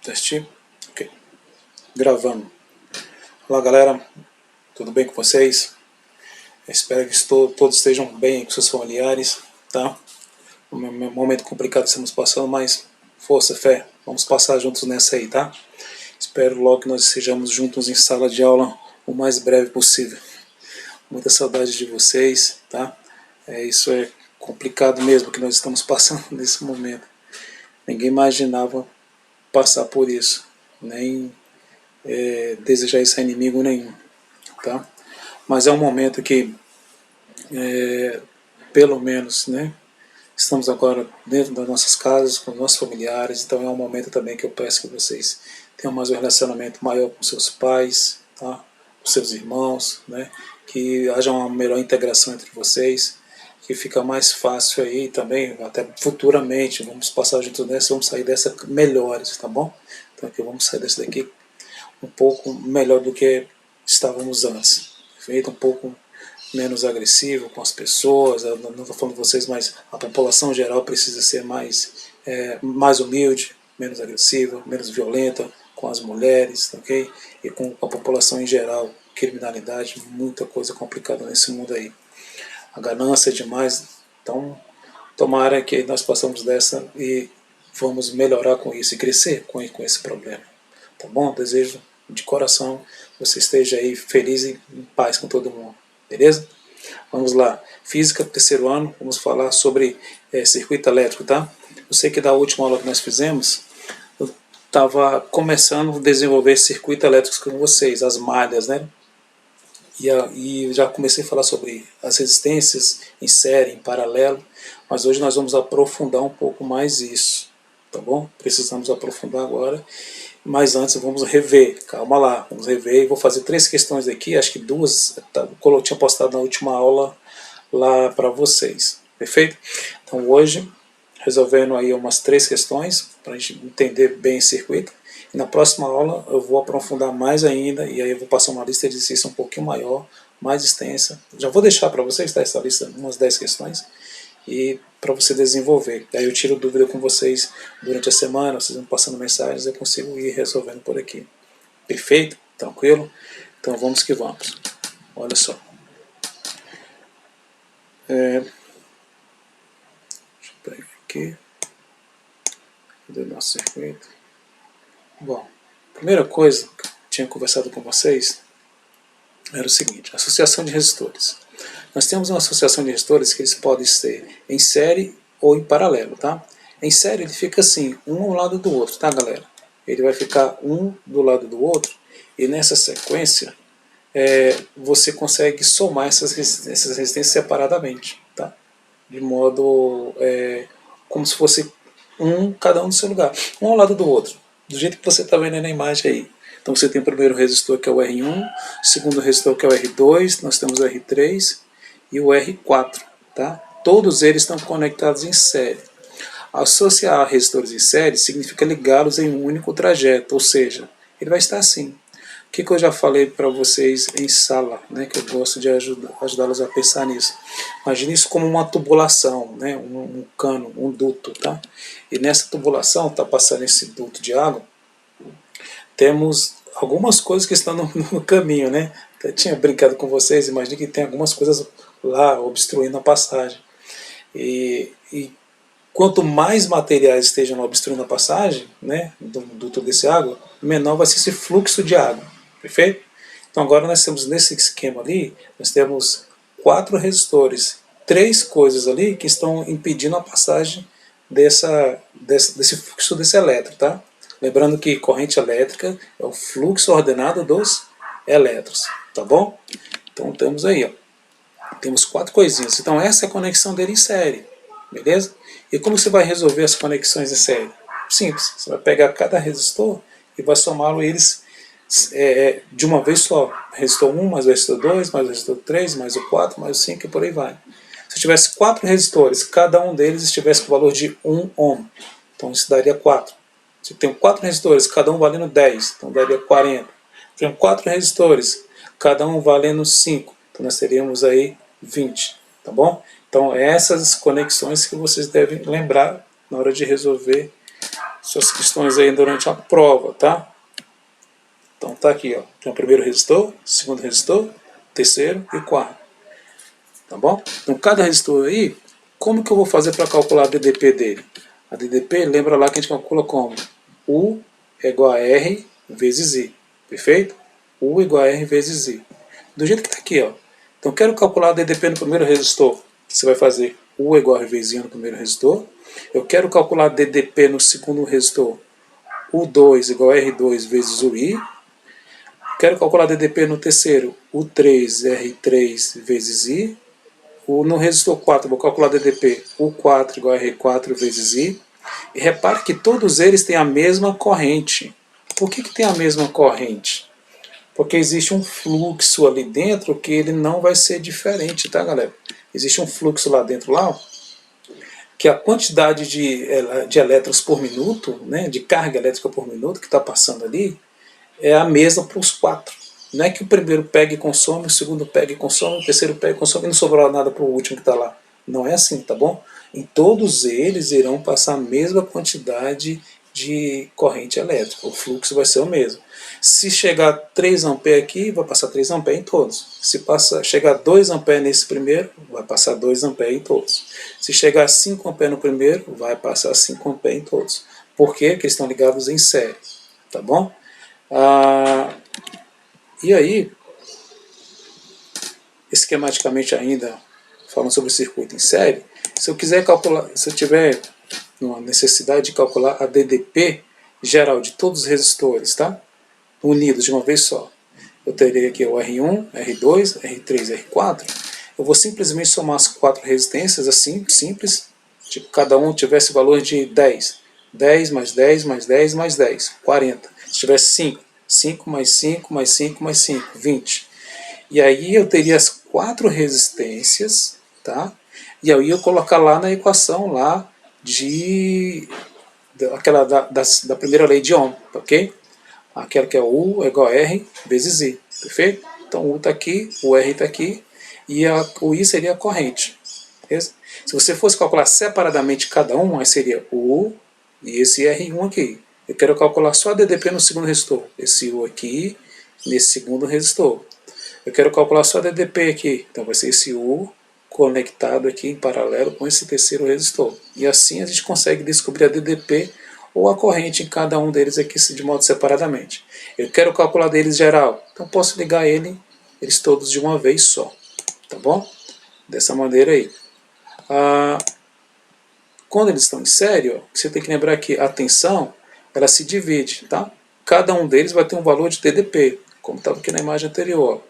Teste. Ok. Gravando. Olá, galera. Tudo bem com vocês? Espero que todos estejam bem com seus familiares, tá? Um momento complicado que estamos passando, mas força, fé. Vamos passar juntos nessa aí, tá? Espero logo que nós estejamos juntos em sala de aula o mais breve possível. Muita saudade de vocês, tá? Isso é complicado mesmo que nós estamos passando nesse momento. Ninguém imaginava passar por isso, nem desejar isso a inimigo nenhum, tá? Mas é um momento que, pelo menos, né, estamos agora dentro das nossas casas, com nossos familiares, então é um momento também que eu peço que vocês tenham mais um relacionamento maior com seus pais, tá? Com seus irmãos, né? Que haja uma melhor integração entre vocês, que fica mais fácil aí também, até futuramente, vamos passar junto dessa, vamos sair dessa melhores, tá bom? Então aqui vamos sair dessa daqui um pouco melhor do que estávamos antes, feito um pouco menos agressivo com as pessoas. Eu não estou falando de vocês, mas a população geral precisa ser mais humilde, menos agressiva, menos violenta com as mulheres, ok? E com a população em geral, criminalidade, muita coisa complicada nesse mundo aí. A ganância é demais, então tomara que nós passamos dessa e vamos melhorar com isso e crescer com esse problema, tá bom? Desejo de coração que você esteja aí feliz e em paz com todo mundo, beleza? Vamos lá, física, terceiro ano, vamos falar sobre circuito elétrico, tá? Eu sei que da última aula que nós fizemos, eu estava começando a desenvolver circuito elétrico com vocês, as malhas, né? E já comecei a falar sobre as resistências em série, em paralelo, mas hoje nós vamos aprofundar um pouco mais isso, tá bom? Precisamos aprofundar agora, mas antes vamos rever, calma lá, vamos rever, e vou fazer 3 questões aqui, acho que 2, eu tinha postado na última aula lá para vocês, perfeito? Então hoje, resolvendo aí umas 3 questões, para a gente entender bem esse circuito, e na próxima aula eu vou aprofundar mais ainda, e aí eu vou passar uma lista de exercício um pouquinho maior, mais extensa. Já vou deixar para vocês, tá, essa lista, umas 10 questões, e para você desenvolver. Aí eu tiro dúvida com vocês durante a semana, vocês vão passando mensagens, eu consigo ir resolvendo por aqui. Perfeito? Tranquilo? Então vamos que vamos. Olha só. Deixa eu pegar aqui. Cadê o nosso circuito? Bom, a primeira coisa que eu tinha conversado com vocês era o seguinte: associação de resistores. Nós temos uma associação de resistores que eles podem ser em série ou em paralelo, tá? Em série ele fica assim, um ao lado do outro, tá, galera? Ele vai ficar um do lado do outro, e nessa sequência você consegue somar essas resistências separadamente, tá? De modo como se fosse cada um no seu lugar, um ao lado do outro, do jeito que você está vendo aí na imagem aí. Então você tem o primeiro resistor, que é o R1, o segundo resistor, que é o R2, nós temos o R3 e o R4, tá? Todos eles estão conectados em série. Associar resistores em série significa ligá-los em um único trajeto, ou seja, ele vai estar assim. O que eu já falei para vocês em sala, né, que eu gosto de ajudá-los a pensar nisso. Imagine isso como uma tubulação, né, um cano, um duto, tá? E nessa tubulação está passando esse duto de água. Temos algumas coisas que estão no caminho, né? Eu tinha brincado com vocês, imagine que tem algumas coisas lá obstruindo a passagem. E quanto mais materiais estejam obstruindo a passagem, né, do duto desse água, menor vai ser esse fluxo de água, perfeito? Então agora nós temos nesse esquema ali, nós temos 4 resistores, 3 coisas ali que estão impedindo a passagem desse fluxo desse elétron, tá? Lembrando que corrente elétrica é o fluxo ordenado dos elétrons, tá bom? Então temos aí, ó, temos 4 coisinhas. Então essa é a conexão dele em série, beleza? E como você vai resolver as conexões em série? Simples, você vai pegar cada resistor e vai somá-lo eles de uma vez só. Resistor 1 mais o resistor 2, mais o resistor 3, mais o 4, mais o 5 e por aí vai. Se eu tivesse 4 resistores, cada um deles estivesse com o valor de 1 ohm, então isso daria 4. Se eu tenho 4 resistores, cada um valendo 10, então daria 40. Se eu tenho 4 resistores, cada um valendo 5, então nós teríamos aí 20, tá bom? Então essas conexões que vocês devem lembrar na hora de resolver suas questões aí durante a prova, tá? Então tá aqui, ó. Tem o primeiro resistor, segundo resistor, terceiro e quarto. Tá bom? Então cada resistor aí, como que eu vou fazer para calcular a DDP dele? A DDP, lembra lá que a gente calcula como? U é igual a R vezes I. Perfeito? U igual a R vezes I. Do jeito que está aqui, ó. Então eu quero calcular a DDP no primeiro resistor. Você vai fazer U igual a R vezes I no primeiro resistor. Eu quero calcular a DDP no segundo resistor. U2 igual a R2 vezes UI. Quero calcular a DDP no terceiro. U3 R3 vezes I. No resistor 4, vou calcular DDP U4 igual a R4 vezes I. E repare que todos eles têm a mesma corrente. Por que tem a mesma corrente? Porque existe um fluxo ali dentro que ele não vai ser diferente, tá, galera? Existe um fluxo lá dentro, lá, que a quantidade de elétrons por minuto, né, de carga elétrica por minuto que está passando ali, é a mesma para os quatro. Não é que o primeiro pega e consome, o segundo pega e consome, o terceiro pega e consome e não sobrou nada para o último que está lá. Não é assim, tá bom? Em todos eles irão passar a mesma quantidade de corrente elétrica. O fluxo vai ser o mesmo. Se chegar 3 A aqui, vai passar 3 A em todos. Se chegar 2 A nesse primeiro, vai passar 2 A em todos. Se chegar 5 A no primeiro, vai passar 5 A em todos. Por quê? Porque eles estão ligados em série. Tá bom? E aí, esquematicamente ainda, falando sobre o circuito em série, se eu quiser calcular, se eu tiver uma necessidade de calcular a DDP geral de todos os resistores, tá? Unidos de uma vez só, eu terei aqui o R1, R2, R3, R4, eu vou simplesmente somar as 4 resistências, assim, simples, tipo, cada um tivesse valor de 10, 10 mais 10 mais 10 mais 10, 40, se tivesse 5, 5 mais 5 mais 5 mais 5, 20. E aí eu teria as 4 resistências, tá? E aí eu colocar lá na equação lá aquela da primeira lei de Ohm, ok? Aquela que é U é igual a R vezes I, perfeito? Então o U está aqui, o R está aqui, e o I seria a corrente. Beleza? Se você fosse calcular separadamente cada um, aí seria o U e esse R1 aqui. Eu quero calcular só a DDP no segundo resistor, esse U aqui, nesse segundo resistor. Eu quero calcular só a DDP aqui, então vai ser esse U conectado aqui em paralelo com esse terceiro resistor. E assim a gente consegue descobrir a DDP ou a corrente em cada um deles aqui de modo separadamente. Eu quero calcular deles geral, então posso ligar eles todos de uma vez só, tá bom? Dessa maneira aí. Quando eles estão em série, ó, você tem que lembrar que a tensão ela se divide, tá? Cada um deles vai ter um valor de DDP, como estava aqui na imagem anterior.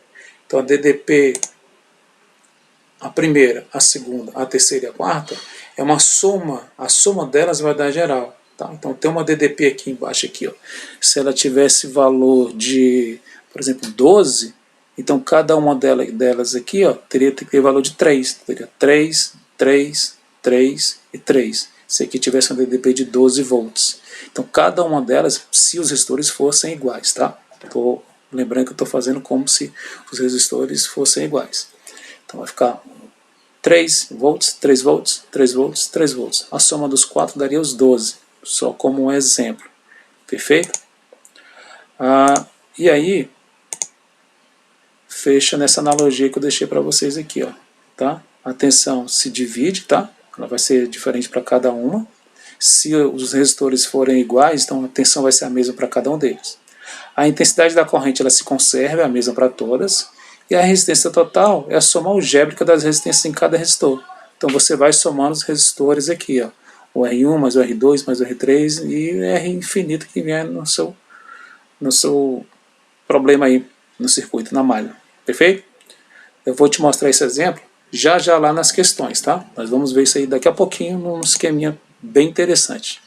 Então a DDP, a primeira, a segunda, a terceira e a quarta, é uma soma, a soma delas vai dar geral. Tá? Então tem uma DDP aqui embaixo, aqui, ó. Se ela tivesse valor de, por exemplo, 12, então cada uma delas aqui, ó, teria que ter valor de 3. Teria 3, 3, 3 e 3. Se aqui tivesse um DDP de 12 volts. Então cada uma delas, se os resistores fossem iguais, tá? Lembrando que eu estou fazendo como se os resistores fossem iguais. Então vai ficar 3 volts, 3 volts, 3 volts, 3 volts. A soma dos 4 daria os 12, só como um exemplo. Perfeito? E aí, fecha nessa analogia que eu deixei para vocês aqui. Ó, tá? A tensão se divide, tá? Ela vai ser diferente para cada uma. Se os resistores forem iguais, então a tensão vai ser a mesma para cada um deles. A intensidade da corrente ela se conserva, é a mesma para todas. E a resistência total é a soma algébrica das resistências em cada resistor. Então você vai somando os resistores aqui, ó, o R1 mais o R2 mais o R3 e o R infinito que vem no seu problema aí no circuito, na malha. Perfeito? Eu vou te mostrar esse exemplo já lá nas questões, tá? Nós vamos ver isso aí daqui a pouquinho num esqueminha bem interessante.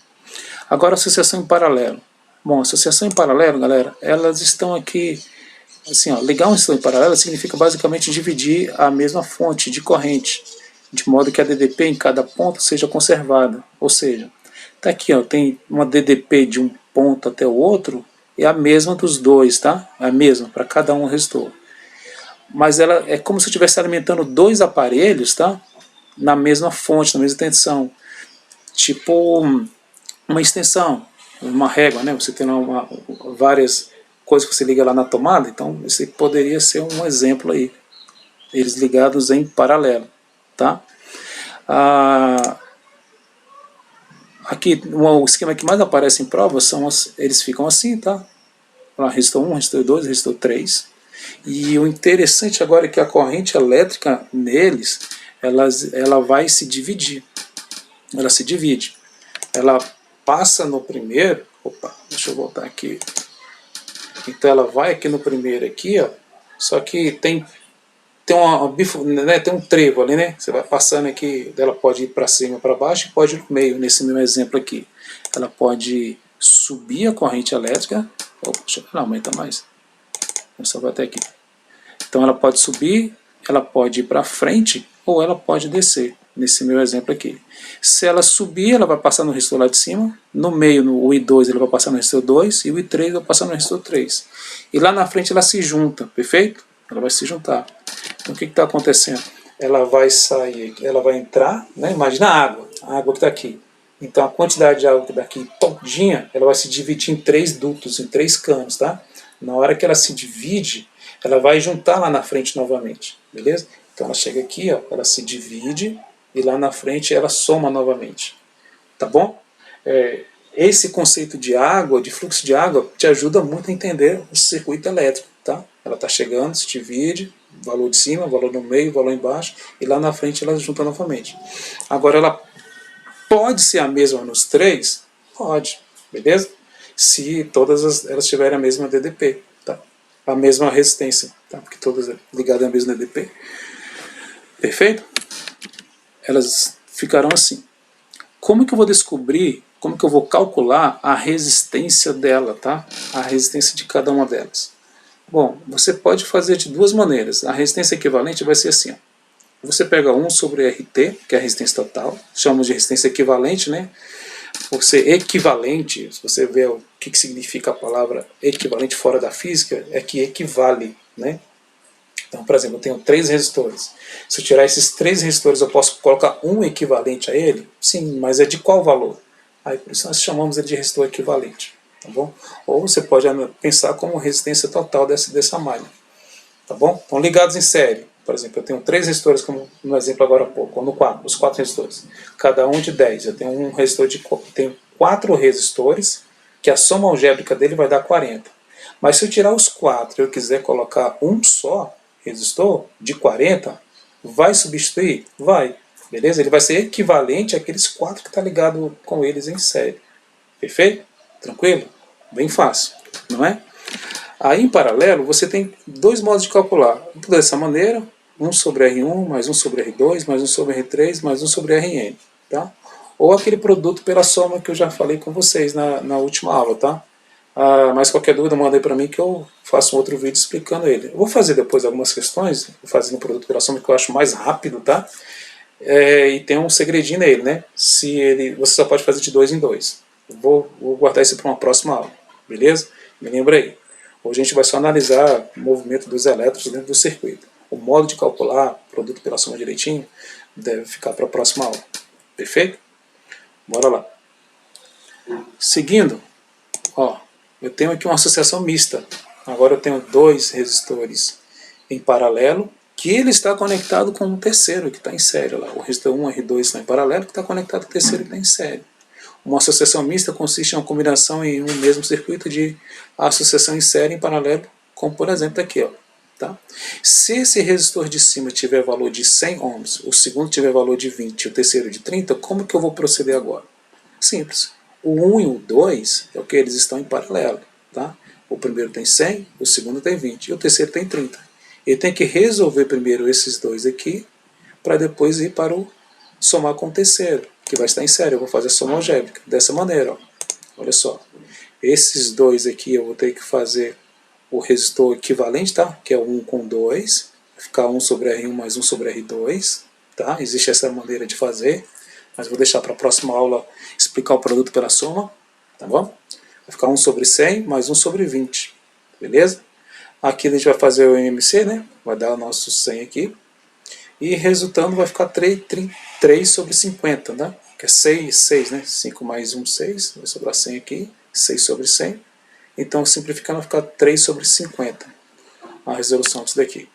Agora, associação em paralelo. Bom, associação em paralelo, galera, elas estão aqui, assim, ó, ligar um resistor em paralelo significa basicamente dividir a mesma fonte de corrente, de modo que a DDP em cada ponto seja conservada. Ou seja, tá aqui, ó, tem uma DDP de um ponto até o outro, é a mesma dos dois, tá? É a mesma para cada um resistor. Mas ela é como se eu estivesse alimentando dois aparelhos, tá? Na mesma fonte, na mesma tensão. Tipo uma extensão. uma régua, né? Você tem várias coisas que você liga lá na tomada, então esse poderia ser um exemplo aí, eles ligados em paralelo, tá? Aqui, o esquema que mais aparece em prova eles ficam assim, tá? Resistor 1, resistor 2, resistor 3. E o interessante agora é que a corrente elétrica neles, ela vai se dividir. Ela se divide. Ela passa no primeiro. Opa, deixa eu voltar aqui. Então ela vai aqui no primeiro aqui, ó. Só que tem um trevo ali, né? Você vai passando aqui, ela pode ir para cima, para baixo, e pode ir no meio, nesse meu exemplo aqui. Ela pode subir a corrente elétrica. Opa, deixa eu aumentar mais. Só vai até aqui. Então ela pode subir, ela pode ir para frente ou ela pode descer, nesse meu exemplo aqui. Se ela subir, ela vai passar no resistor lá de cima, no meio, o I2 ele vai passar no resistor 2 e o I3 vai passar no resistor 3. E lá na frente ela se junta, perfeito? Ela vai se juntar. Então o que está acontecendo? Ela vai sair, ela vai entrar, né? Imagina a água que está aqui. Então a quantidade de água que daqui todinha, ela vai se dividir em 3 dutos, em 3 canos, tá? Na hora que ela se divide, ela vai juntar lá na frente novamente, beleza? Então ela chega aqui, ó, ela se divide e lá na frente ela soma novamente, tá bom? Esse conceito de água, de fluxo de água, te ajuda muito a entender o circuito elétrico, tá? Ela está chegando, se divide, valor de cima, valor no meio, valor embaixo, e lá na frente ela junta novamente. Agora ela pode ser a mesma nos 3? Pode, beleza? Se todas elas tiverem a mesma DDP, tá? A mesma resistência, tá? Porque todas ligadas à mesma DDP. Perfeito? Elas ficarão assim. Como que eu vou descobrir, como que eu vou calcular a resistência dela, tá? A resistência de cada uma delas. Bom, você pode fazer de duas maneiras. A resistência equivalente vai ser assim, ó. Você pega 1 sobre RT, que é a resistência total, chamamos de resistência equivalente, né? Por ser equivalente, se você vê o que significa a palavra equivalente fora da física, é que equivale, né? Então, por exemplo, eu tenho 3 resistores. Se eu tirar esses 3 resistores, eu posso colocar um equivalente a ele? Sim, mas é de qual valor? Aí, por isso nós chamamos ele de resistor equivalente, tá bom? Ou você pode pensar como resistência total dessa malha, tá bom? Então, ligados em série. Por exemplo, eu tenho 3 resistores, como no exemplo agora há pouco, ou no 4, os 4 resistores. Cada um de 10. Eu tenho um resistor tenho 4 resistores, que a soma algébrica dele vai dar 40. Mas se eu tirar os 4 e eu quiser colocar um só resistor de 40, vai substituir? Vai. Beleza? Ele vai ser equivalente àqueles 4 que está ligado com eles em série. Perfeito? Tranquilo? Bem fácil, não é? Aí, em paralelo, você tem 2 modos de calcular. Dessa maneira, 1 sobre R1, mais 1 sobre R2, mais 1 sobre R3, mais 1 sobre Rn. Tá? Ou aquele produto pela soma que eu já falei com vocês na última aula. Tá? Mas qualquer dúvida, manda aí para mim que eu faço um outro vídeo explicando ele. Eu vou fazer depois algumas questões, fazendo o produto pela soma que eu acho mais rápido, tá? E tem um segredinho nele, né? Você só pode fazer de 2 em 2. Vou guardar isso para uma próxima aula, beleza? Me lembra aí. Hoje a gente vai só analisar o movimento dos elétrons dentro do circuito. O modo de calcular produto pela soma direitinho deve ficar para a próxima aula. Perfeito? Bora lá. Seguindo, ó, eu tenho aqui uma associação mista. Agora eu tenho 2 resistores em paralelo, que ele está conectado com um terceiro que está em série. Lá. O resistor 1 e R2 estão em paralelo, que está conectado com o terceiro que está em série. Uma associação mista consiste em uma combinação em um mesmo circuito de associação em série em paralelo, como por exemplo aqui. Ó, tá? Se esse resistor de cima tiver valor de 100 ohms, o segundo tiver valor de 20 e o terceiro de 30, como que eu vou proceder agora? Simples. O 1 e o 2 é o que eles estão em paralelo. Tá? O primeiro tem 100, o segundo tem 20 e o terceiro tem 30. Ele tem que resolver primeiro esses dois aqui, para depois ir para o somar com o terceiro, que vai estar em série. Eu vou fazer a soma algébrica dessa maneira. Ó. Olha só. Esses dois aqui eu vou ter que fazer o resistor equivalente, tá? Que é 1 com 2. Vai ficar 1 sobre R1 mais 1 sobre R2. Tá? Existe essa maneira de fazer, mas vou deixar para a próxima aula explicar o produto pela soma. Tá bom? Vai ficar 1 sobre 100 mais 1 sobre 20. Beleza? Aqui a gente vai fazer o MMC, né? Vai dar o nosso 100 aqui. E resultando vai ficar 3 sobre 50, né? que é 6, né? 5 mais 1, 6, vai sobrar 100 aqui, 6 sobre 100. Então, simplificando, vai ficar 3 sobre 50, a resolução disso daqui.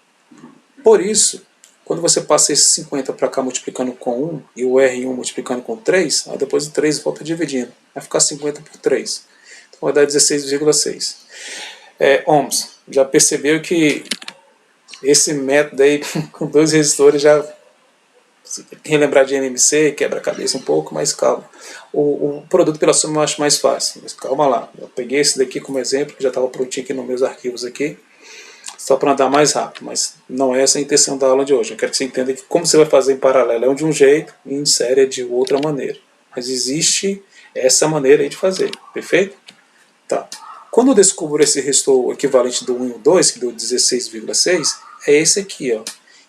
Por isso, quando você passa esse 50 para cá multiplicando com 1 e o R1 multiplicando com 3, aí depois o 3 volta dividindo. Vai ficar 50 por 3. Então vai dar 16,6. Ohms, já percebeu que esse método aí com 2 resistores já relembrar de NMC, quebra a cabeça um pouco, mas calma. O produto pela soma eu acho mais fácil, mas calma lá. Eu peguei esse daqui como exemplo, que já estava prontinho aqui nos meus arquivos aqui, só para andar mais rápido, mas não é essa a intenção da aula de hoje. Eu quero que você entenda que como você vai fazer em paralelo é de um jeito e em série é de outra maneira. Mas existe essa maneira aí de fazer, perfeito? Tá. Quando eu descubro esse resistor equivalente do 1 e o 2, que deu 16,6, é esse aqui, ó.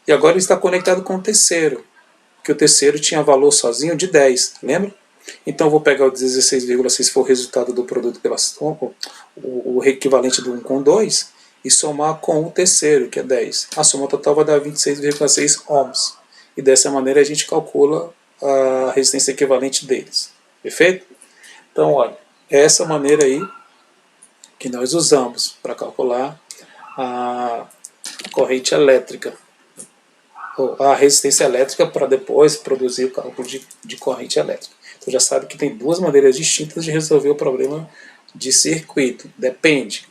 E agora ele está conectado com o terceiro, que o terceiro tinha valor sozinho de 10, lembra? Então eu vou pegar o 16,6, que for o resultado do produto pela soma, o equivalente do 1 com 2, e somar com o terceiro, que é 10. A soma total vai dar 26,6 ohms. E dessa maneira a gente calcula a resistência equivalente deles. Perfeito? Então, olha, é essa maneira aí que nós usamos para calcular a corrente elétrica, a resistência elétrica, para depois produzir o cálculo de corrente elétrica. Então já sabe que tem duas maneiras distintas de resolver o problema de circuito. Depende.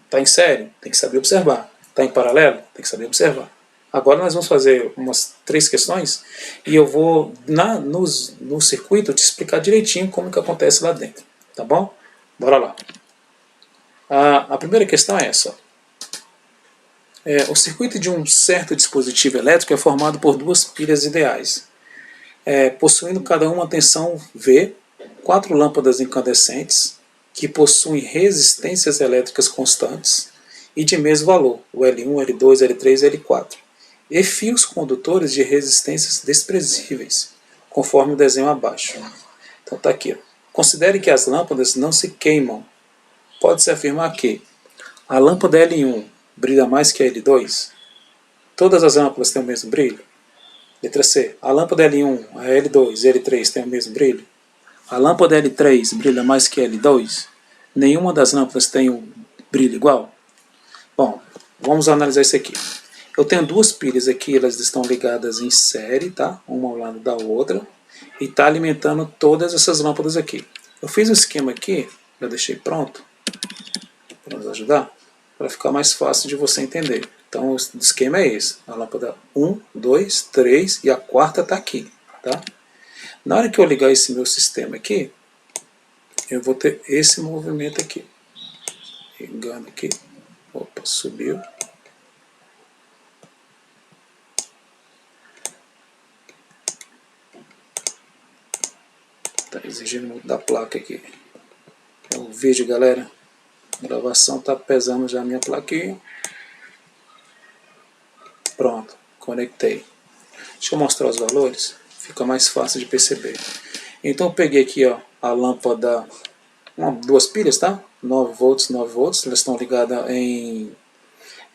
Está em série? Tem que saber observar. Está em paralelo? Tem que saber observar. Agora nós vamos fazer umas 3 questões e eu vou no circuito te explicar direitinho como que acontece lá dentro. Tá bom? Bora lá. A primeira questão é essa. O circuito de um certo dispositivo elétrico é formado por duas pilhas ideais, possuindo cada uma tensão V, 4 lâmpadas incandescentes, que possuem resistências elétricas constantes e de mesmo valor, o L1, L2, L3 e L4, e fios condutores de resistências desprezíveis, conforme o desenho abaixo. Então está aqui. Considere que as lâmpadas não se queimam. Pode-se afirmar que a lâmpada L1 brilha mais que a L2? Todas as lâmpadas têm o mesmo brilho? Letra C. A lâmpada L1, a L2 e a L3 têm o mesmo brilho? A lâmpada L3 brilha mais que a L2? Nenhuma das lâmpadas tem um brilho igual? Bom, vamos analisar isso aqui. Eu tenho duas pilhas aqui, elas estão ligadas em série, tá? Uma ao lado da outra, e está alimentando todas essas lâmpadas aqui. Eu fiz um esquema aqui, já deixei pronto, para nos ajudar, para ficar mais fácil de você entender. Então o esquema é esse, a lâmpada 1, 2, 3 e a quarta está aqui, tá? Na hora que eu ligar esse meu sistema aqui, eu vou ter esse movimento aqui. Ligando aqui, opa, subiu. Está exigindo muito da placa aqui. É o vídeo, galera. A gravação está pesando já a minha plaquinha. Pronto, conectei. Deixa eu mostrar os valores, fica mais fácil de perceber. Então eu peguei aqui, ó, a lâmpada, duas pilhas, tá? 9 volts, 9 volts, elas estão ligadas em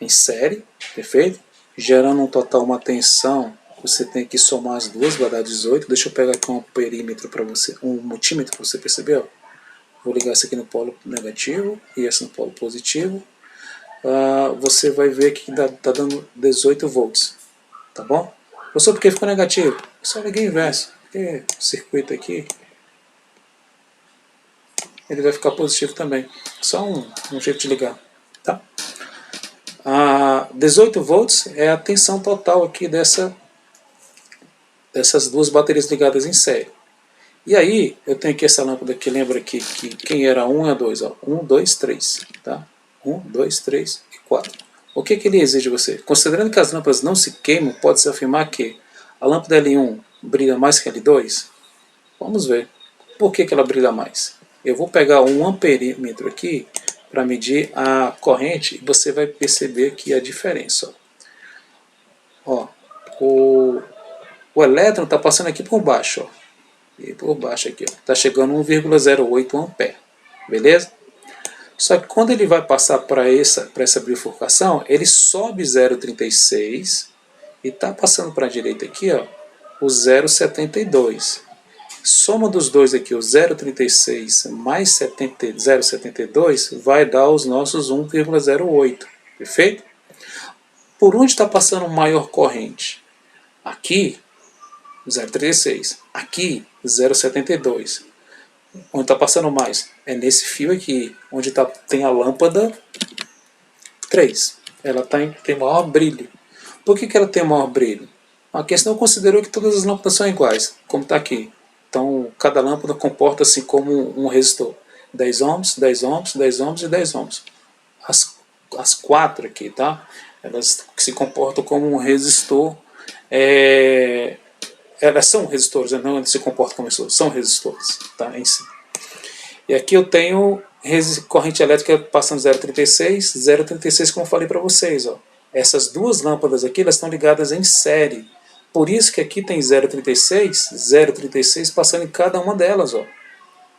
série, perfeito? Gerando um total, uma tensão, você tem que somar as duas, vai dar 18. Deixa eu pegar aqui um perímetro para você, um multímetro para você perceber, ó. Vou ligar esse aqui no polo negativo e esse no polo positivo. Você vai ver que está dando 18 volts, tá bom? Professor, por que ficou negativo? Eu só liguei inverso, porque o circuito aqui ele vai ficar positivo também. Só um jeito de ligar, tá? 18 volts é a tensão total aqui dessas duas baterias ligadas em série. E aí, eu tenho aqui essa lâmpada que lembra aqui que quem era 1 e a 2, ó. 1, 2, 3, tá? 1, 2, 3 e 4. O que ele exige de você? Considerando que as lâmpadas não se queimam, pode-se afirmar que a lâmpada L1 brilha mais que a L2? Vamos ver. Por que ela brilha mais? Eu vou pegar um amperímetro aqui para medir a corrente e você vai perceber aqui a diferença. Ó, o elétron está passando aqui por baixo, ó. E por baixo aqui, está chegando 1,08 ampere, beleza? Só que quando ele vai passar para essa bifurcação, ele sobe 0,36 e está passando para a direita aqui, ó, o 0,72. Soma dos dois aqui, o 0,36 mais 0,72, vai dar os nossos 1,08. Perfeito? Por onde está passando maior corrente? Aqui, 0,36. Aqui, 0,72. Onde está passando mais? É nesse fio aqui, onde tem a lâmpada 3. Ela tem maior brilho. Por que ela tem maior brilho? A questão considerou que todas as lâmpadas são iguais, como está aqui. Então, cada lâmpada comporta-se como um resistor. 10 ohms, 10 ohms, 10 ohms e 10 ohms. As quatro aqui, tá? Elas se comportam como um resistor. Elas são resistores, não elas se comportam como resistores, são resistores, tá? Em si. E aqui eu tenho corrente elétrica passando 0,36, 0,36 como eu falei para vocês, ó. Essas duas lâmpadas aqui, elas estão ligadas em série. Por isso que aqui tem 0,36 passando em cada uma delas, ó.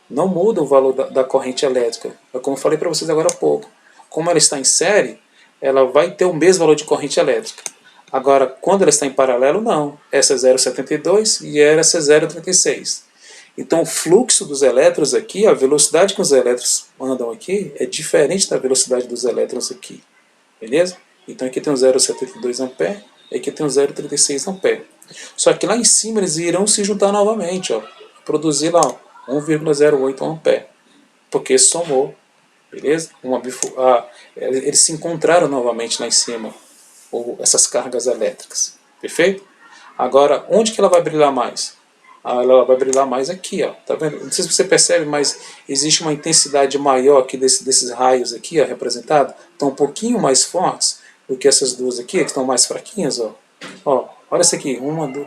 Não muda o valor da corrente elétrica. É como eu falei para vocês agora há pouco. Como ela está em série, ela vai ter o mesmo valor de corrente elétrica. Agora, quando ela está em paralelo, não. Essa é 0,72 e essa é 0,36. Então, o fluxo dos elétrons aqui, a velocidade que os elétrons andam aqui, é diferente da velocidade dos elétrons aqui. Beleza? Então, aqui tem um 0,72 ampere, e aqui tem um 0,36 ampere. Só que lá em cima eles irão se juntar novamente, ó, produzir lá 1,08 ampere, porque somou. Beleza? Eles se encontraram novamente lá em cima, essas cargas elétricas. Perfeito? Agora, onde que ela vai brilhar mais? Ela vai brilhar mais aqui, ó. Tá vendo? Não sei se você percebe, mas existe uma intensidade maior aqui desses raios aqui, ó, representados. Estão um pouquinho mais fortes do que essas duas aqui, que estão mais fraquinhas, ó. Ó, olha essa aqui,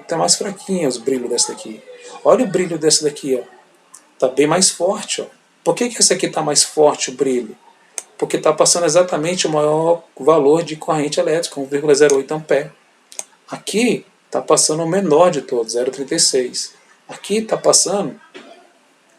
tá mais fraquinha os brilhos dessa daqui. Olha o brilho dessa daqui, ó. Tá bem mais forte, ó. Por que essa aqui tá mais forte o brilho? Porque está passando exatamente o maior valor de corrente elétrica, 1,08 ampere. Aqui está passando o menor de todos, 0,36. Aqui está passando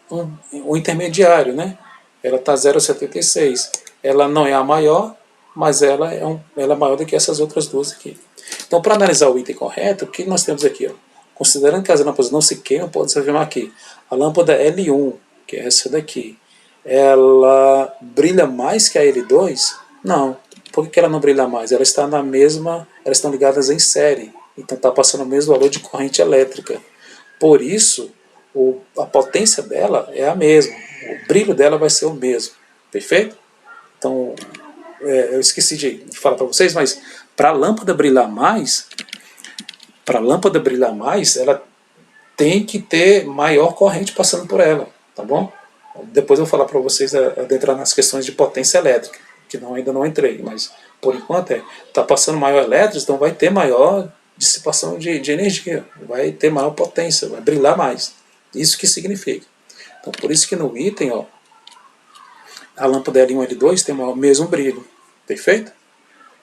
o intermediário, né? Ela está 0,76. Ela não é a maior, mas ela é maior do que essas outras duas aqui. Então, para analisar o item correto, o que nós temos aqui? Ó? Considerando que as lâmpadas não se queimam, pode-se afirmar aqui. A lâmpada L1, que é essa daqui, ela brilha mais que a L2? Não. Por que ela não brilha mais? Ela está na mesma, elas estão ligadas em série. Então está passando o mesmo valor de corrente elétrica. Por isso, a potência dela é a mesma. O brilho dela vai ser o mesmo. Perfeito? Então, eu esqueci de falar para vocês, mas para a lâmpada brilhar mais, ela tem que ter maior corrente passando por ela, tá bom? Depois eu vou falar para vocês adentrar nas questões de potência elétrica, que ainda não entrei, mas por enquanto está passando maior elétrico, então vai ter maior dissipação de energia, vai ter maior potência, vai brilhar mais. Isso que significa. Então por isso que no item, ó, a lâmpada L1 e L2 tem o mesmo brilho, perfeito?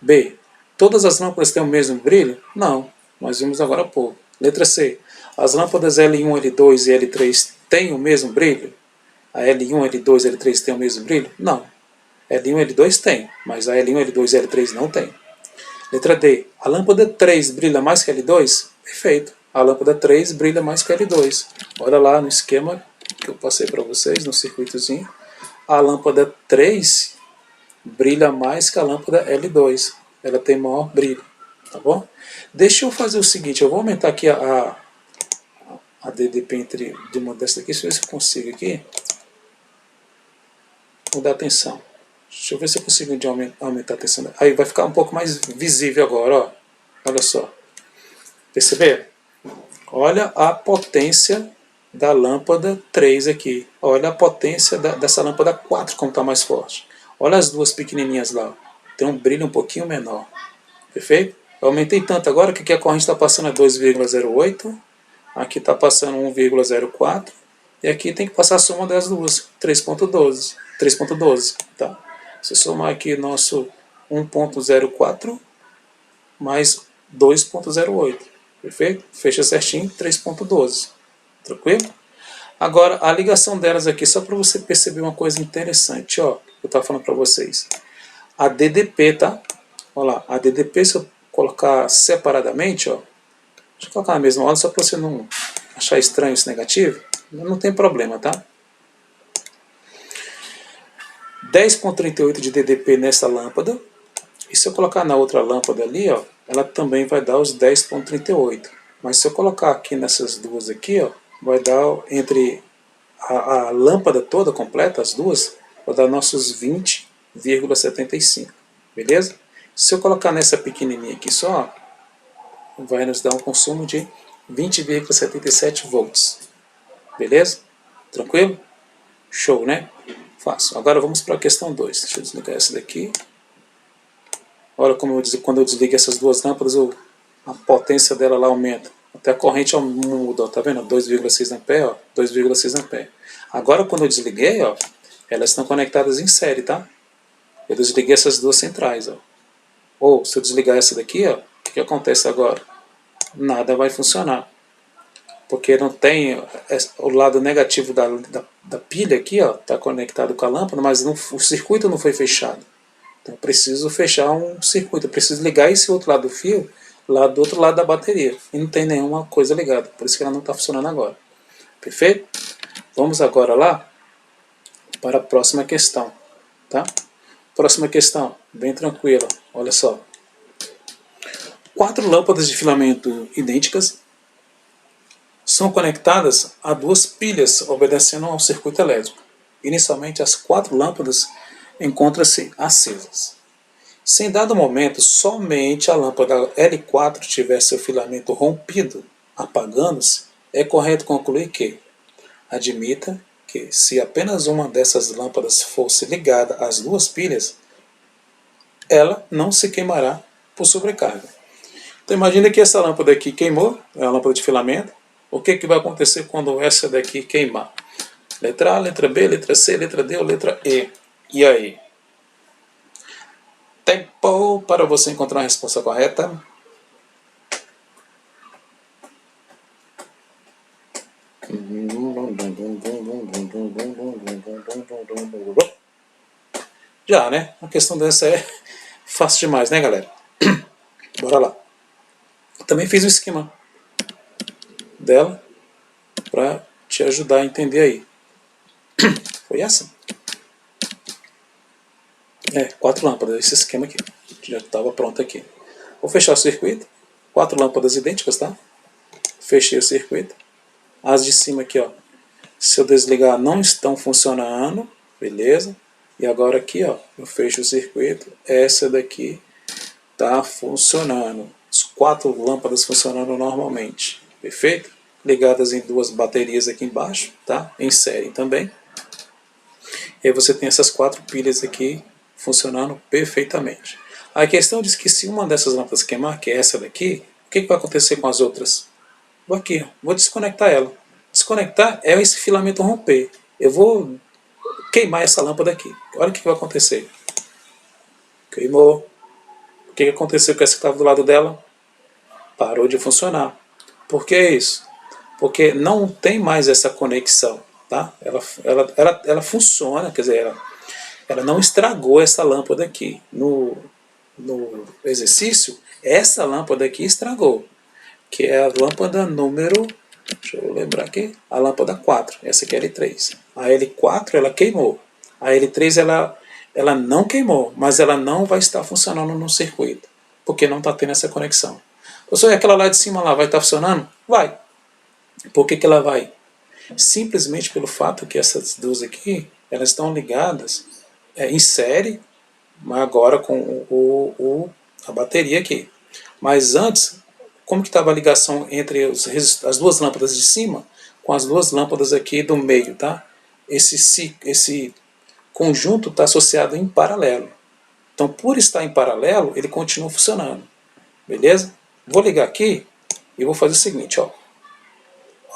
B. Todas as lâmpadas têm o mesmo brilho? Não, nós vimos agora há pouco. Letra C. As lâmpadas L1, L2 e L3 têm o mesmo brilho? A L1, L2 e L3 têm o mesmo brilho? Não. L1 e L2 tem, mas a L1, L2 e L3 não tem. Letra D. A lâmpada 3 brilha mais que a L2? Perfeito. A lâmpada 3 brilha mais que a L2. Olha lá no esquema que eu passei para vocês, no circuitozinho. A lâmpada 3 brilha mais que a lâmpada L2. Ela tem maior brilho. Tá bom? Deixa eu fazer o seguinte, eu vou aumentar aqui a DDP de uma dessas aqui, deixa eu ver se eu consigo aqui. Vou dar atenção. Deixa eu ver se eu consigo aumentar a tensão. Aí vai ficar um pouco mais visível agora, ó. Olha só. Perceberam? Olha a potência da lâmpada 3 aqui. Olha a potência dessa lâmpada 4 como está mais forte. Olha as duas pequenininhas lá. Tem um brilho um pouquinho menor. Perfeito? Eu aumentei tanto agora que aqui a corrente está passando a 2,08. Aqui está passando 1,04. E aqui tem que passar a soma das duas. 3,12. Tá? Se somar aqui nosso 1,04 mais 2,08. Perfeito? Fecha certinho, 3,12. Tranquilo? Agora, a ligação delas aqui, só para você perceber uma coisa interessante, ó, eu estava falando para vocês. A DDP, tá? Olha lá, a DDP, se eu colocar separadamente, ó, deixa eu colocar na mesma ordem, só para você não achar estranho esse negativo. não tem problema, tá? 10,38 de DDP nessa lâmpada. E se eu colocar na outra lâmpada ali, ó, ela também vai dar os 10,38. Mas se eu colocar aqui nessas duas aqui, ó, vai dar entre a lâmpada toda completa, as duas, vai dar nossos 20,75. Beleza? Se eu colocar nessa pequenininha aqui só, vai nos dar um consumo de 20,77 volts. Beleza? Tranquilo? Show, né? Fácil. Agora vamos para a questão 2. Deixa eu desligar essa daqui. Olha como quando eu desligo essas duas lâmpadas, a potência dela lá aumenta. Até a corrente muda, ó, tá vendo? 2,6 ampere, ó, 2,6 ampere. Agora quando eu desliguei, ó, elas estão conectadas em série, tá? Eu desliguei essas duas centrais, ó. Ou se eu desligar essa daqui, ó, o que acontece agora? Nada vai funcionar. Porque não tem o lado negativo da pilha aqui, ó, tá conectado com a lâmpada, mas o circuito não foi fechado. Então eu preciso fechar um circuito, eu preciso ligar esse outro lado do fio lá do outro lado da bateria. E não tem nenhuma coisa ligada, por isso que ela não está funcionando agora. Perfeito? Vamos agora lá para a próxima questão. Tá? Próxima questão, bem tranquila. Olha só. 4 lâmpadas de filamento idênticas são conectadas a 2 pilhas obedecendo ao circuito elétrico. Inicialmente, as 4 lâmpadas encontram-se acesas. Se em dado momento somente a lâmpada L4 tiver seu filamento rompido, apagando-se, é correto concluir que admita que, se apenas uma dessas lâmpadas fosse ligada às 2 pilhas, ela não se queimará por sobrecarga. Então imagine que essa lâmpada aqui queimou, é a lâmpada de filamento. O que vai acontecer quando essa daqui queimar? Letra A, letra B, letra C, letra D ou letra E? E aí? Tempo para você encontrar a resposta correta. Já, né? A questão dessa é fácil demais, né, galera? Bora lá. Eu também fiz um esquema dela para te ajudar a entender aí. Foi essa? 4 lâmpadas, esse esquema aqui. Já estava pronto aqui. Vou fechar o circuito. 4 lâmpadas idênticas, tá? Fechei o circuito. As de cima aqui, ó. Se eu desligar, não estão funcionando. Beleza? E agora aqui, ó, eu fecho o circuito. Essa daqui tá funcionando. As 4 lâmpadas funcionando normalmente. Perfeito? Ligadas em 2 baterias aqui embaixo, tá? Em série também. E aí você tem essas 4 pilhas aqui funcionando perfeitamente. A questão diz que se uma dessas lâmpadas queimar, que é essa daqui, o que vai acontecer com as outras? Vou aqui, vou desconectar ela. Desconectar é esse filamento romper. Eu vou queimar essa lâmpada aqui. Olha o que vai acontecer. Queimou. O que aconteceu com essa que estava do lado dela? Parou de funcionar. Por que isso? Porque não tem mais essa conexão. Tá? Ela funciona, quer dizer, ela não estragou essa lâmpada aqui. No exercício, essa lâmpada aqui estragou, que é a lâmpada número, deixa eu lembrar aqui, a lâmpada 4, essa aqui é a L3. A L4 ela queimou, a L3 ela não queimou, mas ela não vai estar funcionando no circuito, porque não está tendo essa conexão. Professor, e aquela lá de cima lá vai estar funcionando? Vai. Por que ela vai? Simplesmente pelo fato que essas duas aqui, elas estão ligadas em série, mas agora com a bateria aqui. Mas antes, como que estava a ligação entre as 2 lâmpadas de cima com as 2 lâmpadas aqui do meio, tá? Esse conjunto está associado em paralelo. Então, por estar em paralelo, ele continua funcionando. Beleza? Vou ligar aqui e vou fazer o seguinte, ó.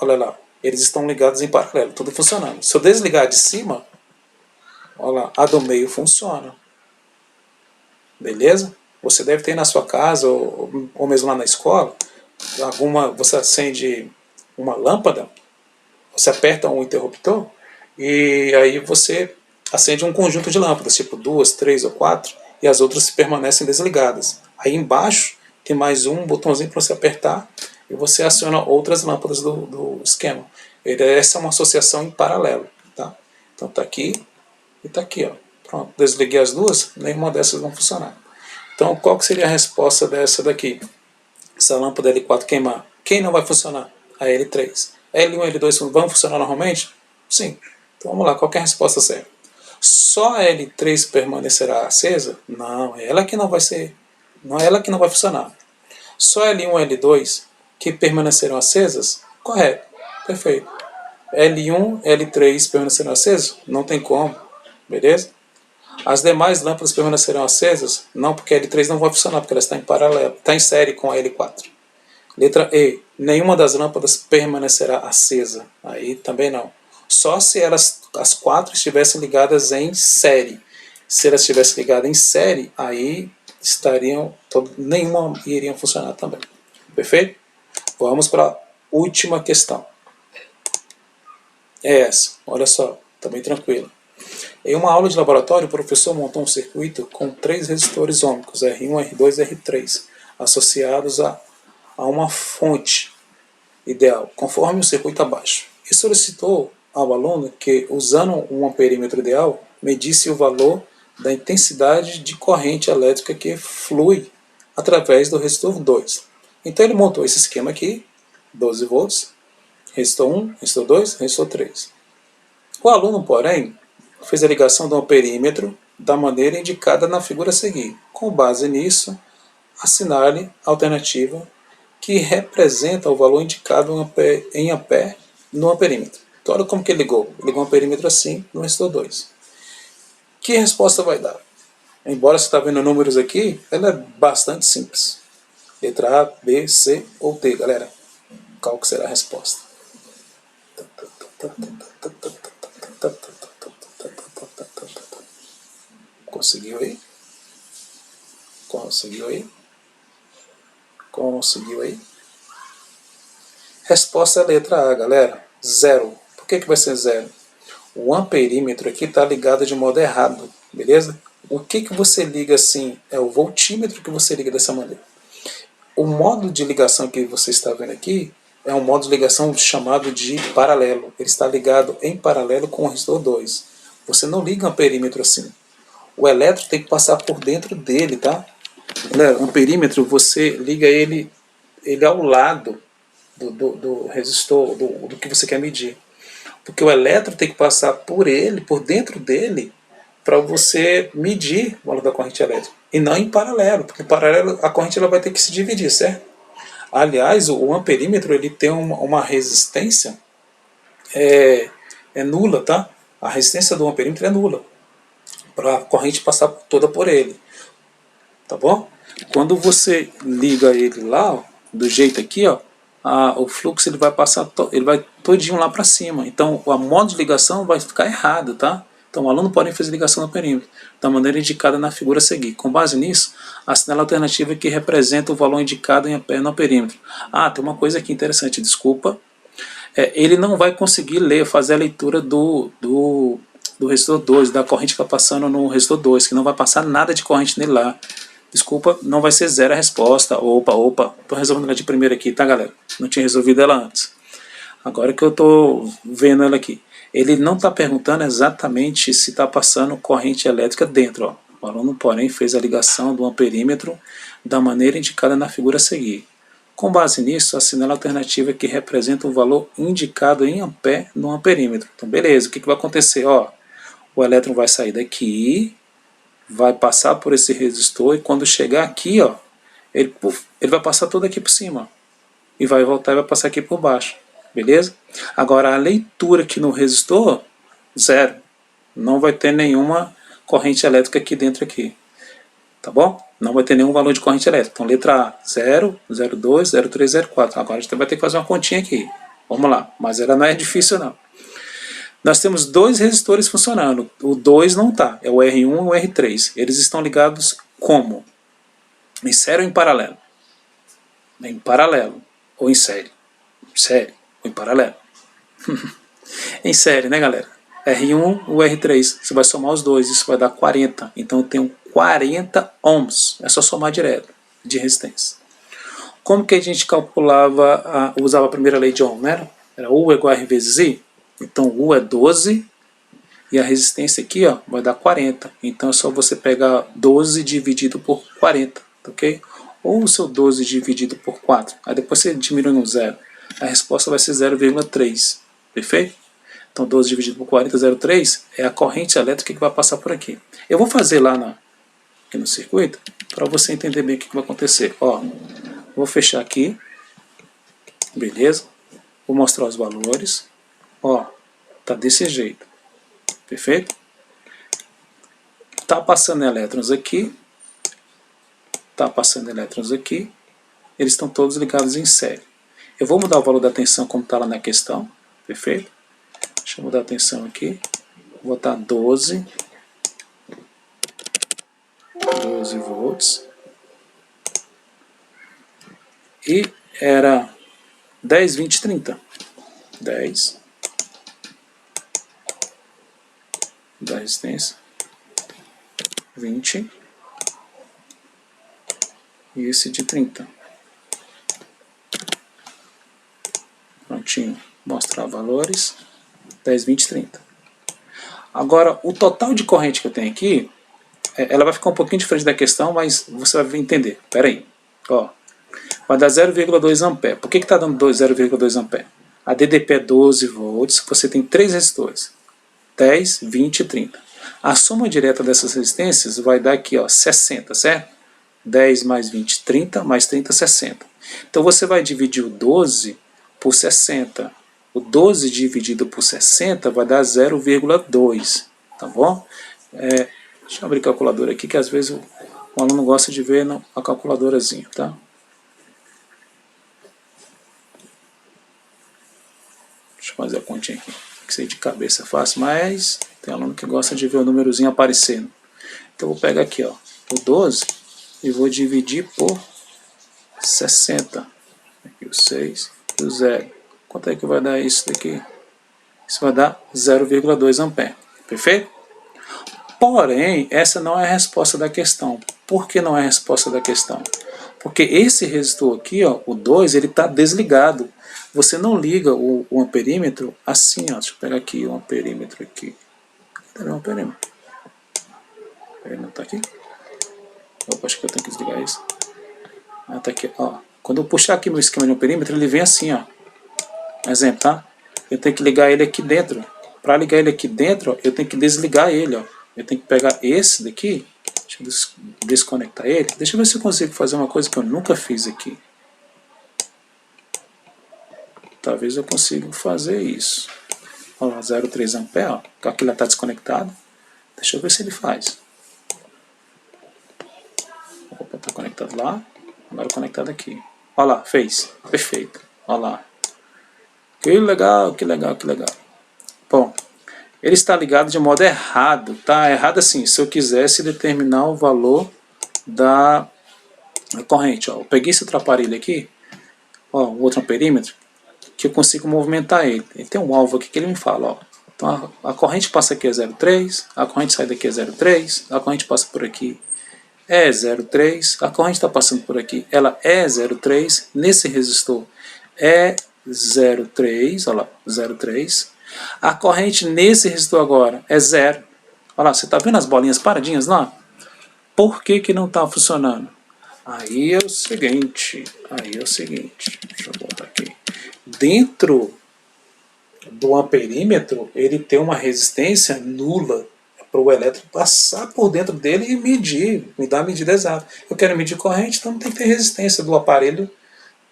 Olha lá, eles estão ligados em paralelo, tudo funcionando. Se eu desligar de cima, olha lá, a do meio funciona. Beleza? Você deve ter na sua casa ou mesmo lá na escola, você acende uma lâmpada, você aperta um interruptor e aí você acende um conjunto de lâmpadas, tipo 2, 3 ou 4, e as outras permanecem desligadas. Aí embaixo tem mais um botãozinho para você apertar e você aciona outras lâmpadas do esquema. Essa é uma associação em paralelo, tá? Então tá aqui e tá aqui, ó. Pronto, desliguei as duas, nenhuma dessas vão funcionar. Então qual que seria a resposta dessa daqui? Essa lâmpada L4 queimar, quem não vai funcionar? A L3. L1 e L2 vão funcionar normalmente? Sim. Então vamos lá, qual que é a resposta certa? Só a L3 permanecerá acesa? Não, é ela que não vai ser, não é ela que não vai funcionar. Só L1 e L2 que permanecerão acesas? Correto, perfeito. L1 e L3 permanecerão acesas? Não tem como, beleza? As demais lâmpadas permanecerão acesas? Não, porque a L3 não vai funcionar, porque ela está em paralelo, está em série com a L4. Letra E. Nenhuma das lâmpadas permanecerá acesa. Aí também não. Só se as quatro estivessem ligadas em série. Se elas estivessem ligadas em série, aí nenhuma iriam funcionar também. Perfeito? Vamos para a última questão. É essa. Olha só, está bem tranquilo. Em uma aula de laboratório, o professor montou um circuito com 3 resistores ômicos, R1, R2 e R3, associados a uma fonte ideal, conforme o circuito abaixo. E solicitou ao aluno que, usando um amperímetro ideal, medisse o valor da intensidade de corrente elétrica que flui através do resistor 2. Então ele montou esse esquema aqui, 12 volts, resistor 1, resistor 2, resistor 3. O aluno, porém, fez a ligação do amperímetro da maneira indicada na figura a seguir. Com base nisso, assinale a alternativa que representa o valor indicado em ampere no amperímetro. Então olha como que ele ligou. Ele ligou um amperímetro assim no resistor 2. Que resposta vai dar? Embora você está vendo números aqui, ela é bastante simples. Letra A, B, C ou D, galera. Qual que será a resposta? Conseguiu aí? Conseguiu aí? Conseguiu aí? Resposta é a letra A, galera. 0. Por que vai ser 0? O amperímetro aqui está ligado de modo errado, beleza? O que você liga assim? É o voltímetro que você liga dessa maneira. O modo de ligação que você está vendo aqui é um modo de ligação chamado de paralelo. Ele está ligado em paralelo com o resistor 2. Você não liga um amperímetro assim. O elétron tem que passar por dentro dele, tá? Galera, o amperímetro você liga ele ao lado do resistor, do que você quer medir. Porque o elétron tem que passar por ele, por dentro dele, para você medir o valor da corrente elétrica. E não em paralelo, porque em paralelo a corrente ela vai ter que se dividir, certo? Aliás, o amperímetro ele tem uma resistência nula, tá? A resistência do amperímetro é nula, para a corrente passar toda por ele. Tá bom? Quando você liga ele lá, ó, do jeito aqui, ó, o fluxo ele vai passar, ele vai todinho lá para cima. Então, a modo de ligação vai ficar errado, tá? Então, o aluno pode fazer ligação no perímetro da maneira indicada na figura a seguir. Com base nisso, assinale a alternativa que representa o valor indicado em ampere no perímetro. Ah, tem uma coisa aqui interessante, desculpa. Ele não vai conseguir fazer a leitura do resistor 2, da corrente que está passando no resistor 2, que não vai passar nada de corrente nele lá. Desculpa, não vai ser 0 a resposta. Opa, tô resolvendo ela de primeira aqui, tá, galera? Não tinha resolvido ela antes. Agora que eu tô vendo ela aqui. Ele não está perguntando exatamente se está passando corrente elétrica dentro, ó. O aluno, porém, fez a ligação do amperímetro da maneira indicada na figura a seguir. Com base nisso, assinala a alternativa que representa o valor indicado em ampere no amperímetro. Então, beleza, o que vai acontecer? Ó, o elétron vai sair daqui, vai passar por esse resistor e quando chegar aqui, ó, ele vai passar todo aqui por cima e vai voltar e vai passar aqui por baixo, beleza? Agora a leitura aqui no resistor, 0, não vai ter nenhuma corrente elétrica aqui dentro aqui, tá bom? Não vai ter nenhum valor de corrente elétrica. Então letra A, 0, 02, 03, 04. Agora a gente vai ter que fazer uma continha aqui. Vamos lá, mas ela não é difícil não. Nós temos 2 resistores funcionando. O 2 não está, é o R1 e o R3. Eles estão ligados como? Em série ou em paralelo? Em paralelo ou em série? Série ou em paralelo? Em série, né, galera? R1 e o R3. Você vai somar os dois, isso vai dar 40. Então eu tenho 40 ohms. É só somar direto de resistência. Como que a gente calculava, usava a primeira lei de Ohm, né? Era U igual a R vezes I? Então U é 12 e a resistência aqui ó, vai dar 40. Então é só você pegar 12 dividido por 40, ok? Ou o seu 12 dividido por 4. Aí depois você diminui um zero. A resposta vai ser 0,3. Perfeito? Então 12 dividido por 40, 0,3 é a corrente elétrica que vai passar por aqui. Eu vou fazer lá aqui no circuito para você entender bem o que vai acontecer. Ó, vou fechar aqui. Beleza? Vou mostrar os valores. Ó, tá desse jeito. Perfeito? Tá passando elétrons aqui. Tá passando elétrons aqui. Eles estão todos ligados em série. Eu vou mudar o valor da tensão como está lá na questão. Perfeito? Deixa eu mudar a tensão aqui. Vou botar 12 volts. E era 10, 20, 30. 10 da resistência. 20. E esse de 30. Prontinho. Mostrar valores. 10, 20, 30. Agora, o total de corrente que eu tenho aqui, ela vai ficar um pouquinho diferente da questão, mas você vai entender. Espera aí. Ó, vai dar 0,2 A. Por que está dando 0,2 A? A DDP é 12 volts, você tem 3 resistores. 10, 20 e 30. A soma direta dessas resistências vai dar aqui, ó, 60, certo? 10 mais 20, 30, mais 30, 60. Então você vai dividir o 12 por 60. O 12 dividido por 60 vai dar 0,2, tá bom? Deixa eu abrir a calculadora aqui, que às vezes o aluno gosta de ver a calculadorazinha, tá? Deixa eu fazer a continha aqui, que sei de cabeça é fácil, mas tem aluno que gosta de ver o númerozinho aparecendo. Então eu vou pegar aqui, ó, o 12 e vou dividir por 60. Aqui o 6 e o 0. Quanto é que vai dar isso daqui? Isso vai dar 0,2 A. Perfeito? Porém, essa não é a resposta da questão. Por que não é a resposta da questão? Porque esse resistor aqui, ó, o 2, ele está desligado. Você não liga o amperímetro assim, ó. Deixa eu pegar aqui o amperímetro aqui. Cadê o amperímetro? Ele não está aqui? Opa, acho que eu tenho que desligar isso. Ah, tá aqui, ó. Quando eu puxar aqui meu esquema de amperímetro, ele vem assim, ó. Exemplo, tá? Eu tenho que ligar ele aqui dentro. Para ligar ele aqui dentro, ó, eu tenho que desligar ele, ó. Eu tenho que pegar esse daqui. Deixa eu desconectar ele. Deixa eu ver se eu consigo fazer uma coisa que eu nunca fiz aqui. Talvez eu consiga fazer isso. Olha lá, 0,3 A, ó. Aqui ele está desconectado. Deixa eu ver se ele faz. Opa, está conectado lá. Agora conectado aqui. Olha lá, fez. Perfeito. Olha lá. Que legal, que legal, que legal. Bom, ele está ligado de modo errado, tá? Errado assim, se eu quisesse determinar o valor da corrente, ó. Eu peguei esse outro aparelho aqui, ó, o outro amperímetro, que eu consigo movimentar ele. Ele tem um alvo aqui que ele me fala, ó. Então a corrente passa aqui é 0,3, a corrente sai daqui é 0,3, a corrente passa por aqui é 0,3, a corrente está passando por aqui, ela é 0,3, nesse resistor é 0,3, olha lá, 0,3. A corrente nesse resistor agora é 0. Olha lá, você está vendo as bolinhas paradinhas lá? Por que que não está funcionando? Aí é o seguinte, deixa eu botar aqui. Dentro do amperímetro, ele tem uma resistência nula para o elétron passar por dentro dele e medir, me dar a medida exata. Eu quero medir corrente, então tem que ter resistência do aparelho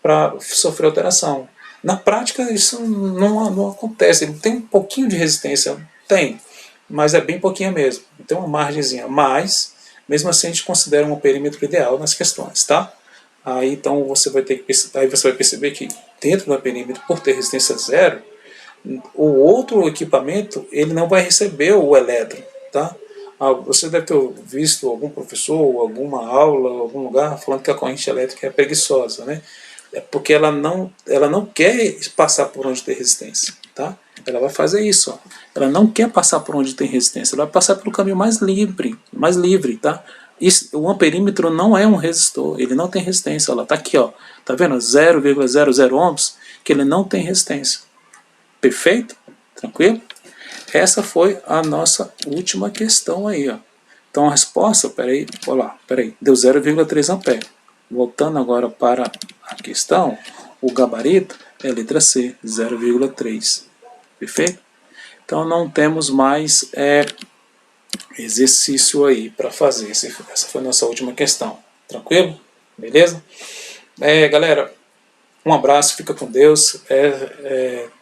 para sofrer alteração. Na prática, isso não acontece. Ele tem um pouquinho de resistência, tem, mas é bem pouquinho mesmo. Tem uma margenzinha, mas mesmo assim a gente considera um perímetro ideal nas questões, tá? Aí então você vai perceber que dentro do perímetro, por ter resistência zero, o outro equipamento ele não vai receber o elétron, tá? Você deve ter visto algum professor, alguma aula, algum lugar falando que a corrente elétrica é preguiçosa, né? É porque ela não quer passar por onde tem resistência, tá? Ela vai fazer isso, ó. Ela não quer passar por onde tem resistência, ela vai passar pelo caminho mais livre, tá? O amperímetro não é um resistor, ele não tem resistência, ela tá aqui, ó. Tá vendo? 0,00 ohms, que ele não tem resistência. Perfeito? Tranquilo? Essa foi a nossa última questão aí, ó. Então a resposta, peraí, deu 0,3 ampere. Voltando agora para a questão, o gabarito é a letra C, 0,3. Perfeito? Então não temos mais exercício aí para fazer. Essa foi a nossa última questão. Tranquilo? Beleza? Galera, um abraço, fica com Deus.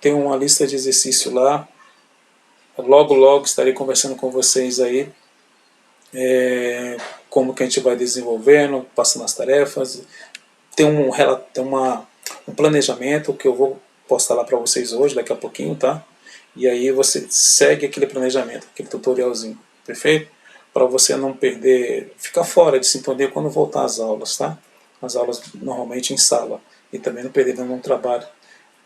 Tem uma lista de exercício lá. Logo, logo estarei conversando com vocês aí. Como que a gente vai desenvolvendo, passando as tarefas. Tem um planejamento que eu vou postar lá para vocês hoje, daqui a pouquinho, tá? E aí você segue aquele planejamento, aquele tutorialzinho, perfeito? Para você não perder, ficar fora de sintonia quando voltar às aulas, tá? As aulas normalmente em sala. E também não perder nenhum trabalho.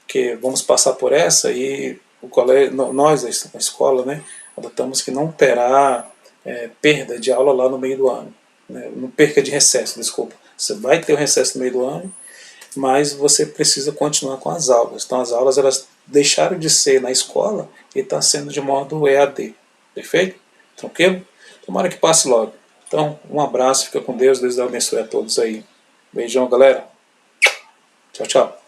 Porque vamos passar por essa e o colégio, nós, a escola, né, adotamos que não terá perda de aula lá no meio do ano. Né? Não perca de recesso, desculpa. Você vai ter o recesso no meio do ano, mas você precisa continuar com as aulas. Então as aulas elas deixaram de ser na escola e está sendo de modo EAD. Perfeito? Tranquilo? Tomara que passe logo. Então, um abraço, fica com Deus, Deus abençoe a todos aí. Beijão, galera. Tchau, tchau.